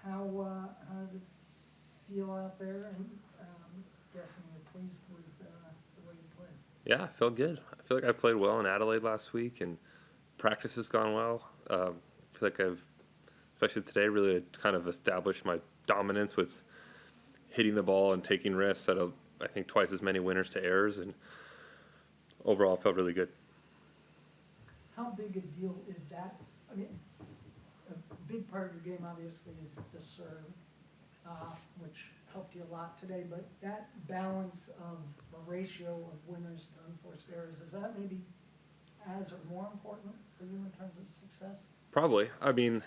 How did it feel out there? And guessing you're pleased with the way you played. Yeah, I felt good. I feel like I played well in Adelaide last week, and practice has gone well. I feel like I've, especially today, really kind of established my dominance with hitting the ball and taking risks at I think twice as many winners to errors, and overall, I felt really good. How big a deal is that? I mean, a big part of your game, obviously, is the serve, which helped you a lot today. But that balance of the ratio of winners to unforced errors, is that maybe as or more important for you in terms of success? Probably. I mean,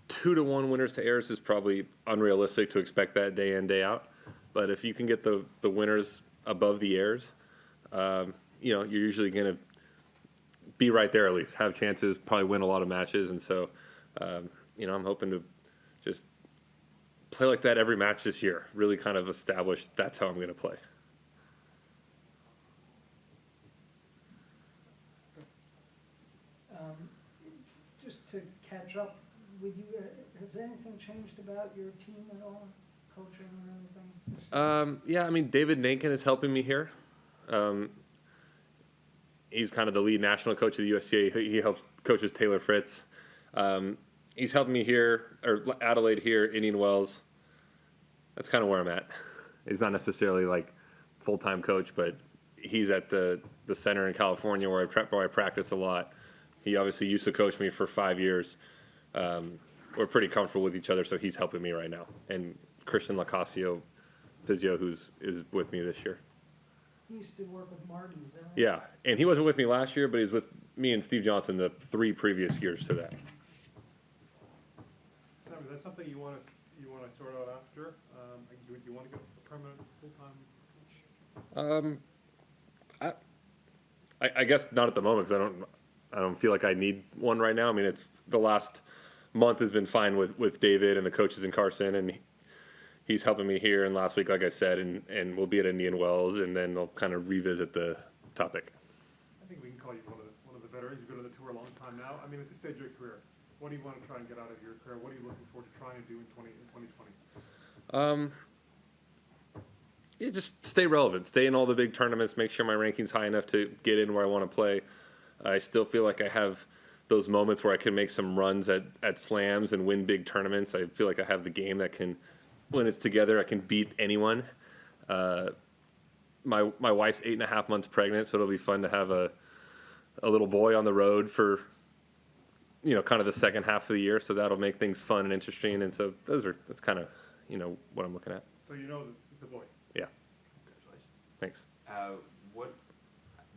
2-to-1 winners to errors is probably unrealistic to expect that day in, day out. But if you can get the winners above the errors, you're usually going to be right there at least, have chances, probably win a lot of matches. And so, I'm hoping to just play like that every match this year, really kind of establish that's how I'm going to play. Just to catch up with you, has anything changed about your team at all, coaching or anything? Yeah, I mean, David Nankin is helping me here. He's kind of the lead national coach of the USCA. He helps coaches Taylor Fritz. He's helping me here, or Adelaide here, Indian Wells. That's kind of where I'm at. He's not necessarily like full-time coach, but he's at the center in California where I practice a lot. He obviously used to coach me for 5 years. We're pretty comfortable with each other, so he's helping me right now. And Christian Lacasio, physio, is with me this year. He used to work with Marty, is that right? Yeah, and he wasn't with me last year, but he's with me and Steve Johnson the 3 previous years to that. Sam, is that something you want to sort out after? Do you want to go a permanent full-time coach? I guess not at the moment because I don't feel like I need one right now. I mean, it's the last month has been fine with David and the coaches in Carson, and he's helping me here. And last week, like I said, and we'll be at Indian Wells, and then they'll kind of revisit the topic. I think we can call you one of the veterans. You've been on the tour a long time now. I mean, at this stage of your career, what do you want to try and get out of your career? What are you looking forward to trying to do in 2020? Yeah, just stay relevant, stay in all the big tournaments, make sure my ranking's high enough to get in where I want to play. I still feel like I have those moments where I can make some runs at slams and win big tournaments. I feel like I have the game that can, when it's together, I can beat anyone. My wife's 8.5 months pregnant, so it'll be fun to have a little boy on the road for, kind of the second half of the year. So that'll make things fun and interesting. And so that's kind of, what I'm looking at. So you know that it's a boy. Yeah. Congratulations. Thanks. What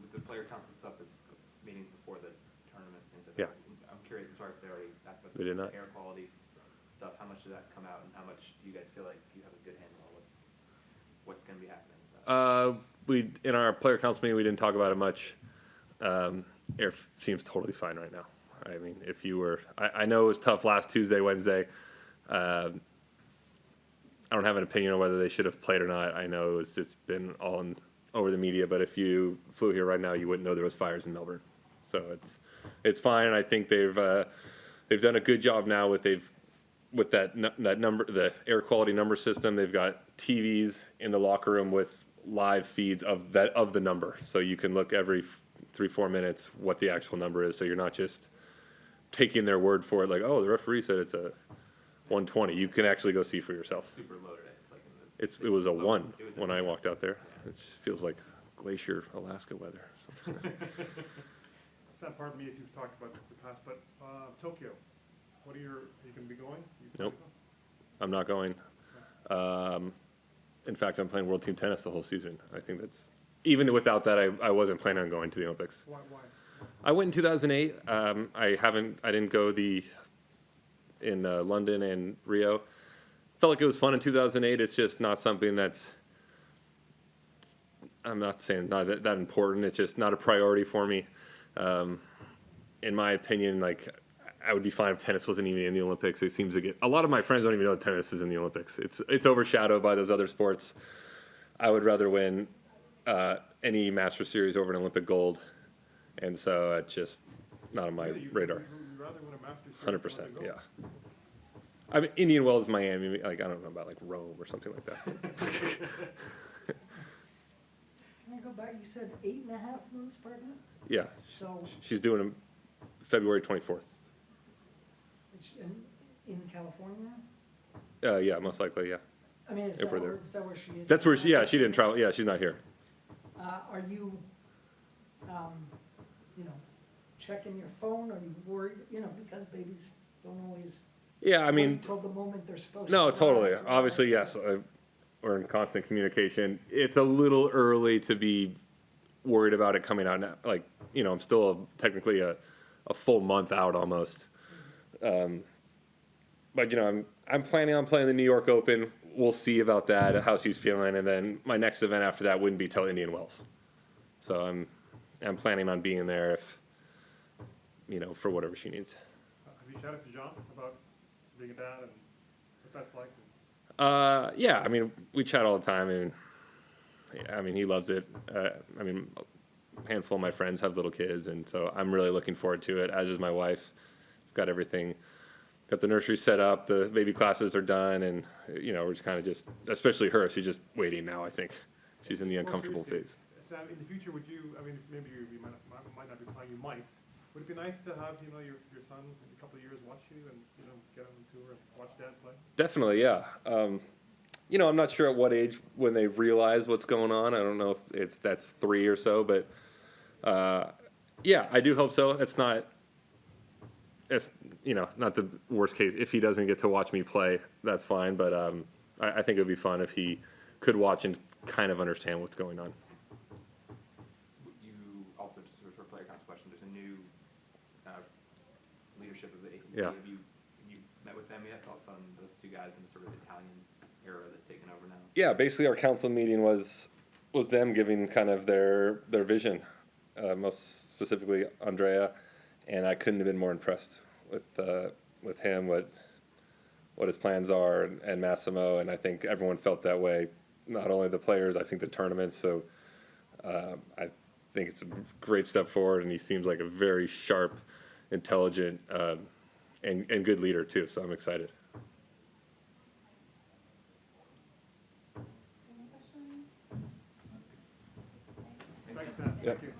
with the player council stuff is meetings before the tournament? Yeah. I'm curious. I'm sorry if they already asked about We did not. air quality stuff. How much did that come out, and how much do you guys feel like you have a good handle on what's going to be happening with that? We in our player council meeting we didn't talk about it much. Air seems totally fine right now. I mean, if you were, I know it was tough last Tuesday, Wednesday. I don't have an opinion on whether they should have played or not. I know it's been all over the media, but if you flew here right now, you wouldn't know there was fires in Melbourne. So it's fine. And I think they've done a good job now with that number, the air quality number system. They've got TVs in the locker room with live feeds of the number, so you can look every 3-4 minutes what the actual number is. So you're not just taking their word for it, like, oh, the referee said it's a 120. You can actually go see for yourself. Super loaded. It's like It was a 1 when I walked out there. Yeah. It just feels like glacier Alaska weather or something. Sam, pardon me if you've talked about this in the past, but Tokyo, are you going to be going? Nope. I'm not going. In fact, I'm playing World Team Tennis the whole season. I think that's, even without that, I wasn't planning on going to the Olympics. Why? I went in 2008. I didn't go in London and Rio. Felt like it was fun in 2008. It's just not something that's, I'm not saying not that important. It's just not a priority for me. In my opinion, like, I would be fine if tennis wasn't even in the Olympics. It seems to get, a lot of my friends don't even know tennis is in the Olympics. It's overshadowed by those other sports. I would rather win any Master Series over an Olympic gold, and so it's just not on my radar. You'd rather win a Masters series than 100%, let it go. yeah. I mean, Indian Wells, Miami, like, I don't know about like Rome or something like that. Can I go back, you said 8.5 months pregnant? Yeah, So, she's doing them February 24th. it's in California? Yeah, most likely, yeah. I mean, If we're there. is that where she is? That's where, yeah, she didn't travel, yeah, she's not here. Are you, you know, checking your phone? Are you worried, you know, because babies don't always Yeah, I mean, wait till the moment they're supposed to. no, arrive. totally. Obviously, yes, we're in constant communication. It's a little early to be worried about it coming out now. Like, you know, I'm still technically a full month out almost. But, you know, I'm planning on playing the New York Open. We'll see about that, how she's feeling, and then my next event after that wouldn't be till Indian Wells. So I'm planning on being there if, you know, for whatever she needs. Have you chatted to John about being a dad and what that's like? Yeah, I mean, we chat all the time, and I mean, he loves it. I mean, a handful of my friends have little kids, and so I'm really looking forward to it, as is my wife. Got everything, got the nursery set up, the baby classes are done, and, you know, we're just kind of just, especially her, she's just waiting now, I think. She's in the uncomfortable phase. Sam, in the future, would you, I mean, maybe you might not be playing, you might. Would it be nice to have, you know, your son in a couple of years watch you and, you know, get on the tour and watch dad play? Definitely, yeah. You know, I'm not sure at what age when they realize what's going on. I don't know if that's 3 or so, but yeah, I do hope so. It's, you know, not the worst case. If he doesn't get to watch me play, that's fine. But I think it would be fun if he could watch and kind of understand what's going on. You also, just sort of a player counts question, there's a new leadership of the APP. Yeah. Have you met with them yet? Thoughts on those two guys in the sort of Italian era that's taken over now? Yeah, basically our council meeting was them giving kind of their vision, most specifically Andrea, and I couldn't have been more impressed with him, what his plans are, and Massimo, and I think everyone felt that way. Not only the players, I think the tournament. So I think it's a great step forward, and he seems like a very sharp, intelligent, and good leader too. So I'm excited. Any questions? Thanks, Sam. Yeah. Thank you.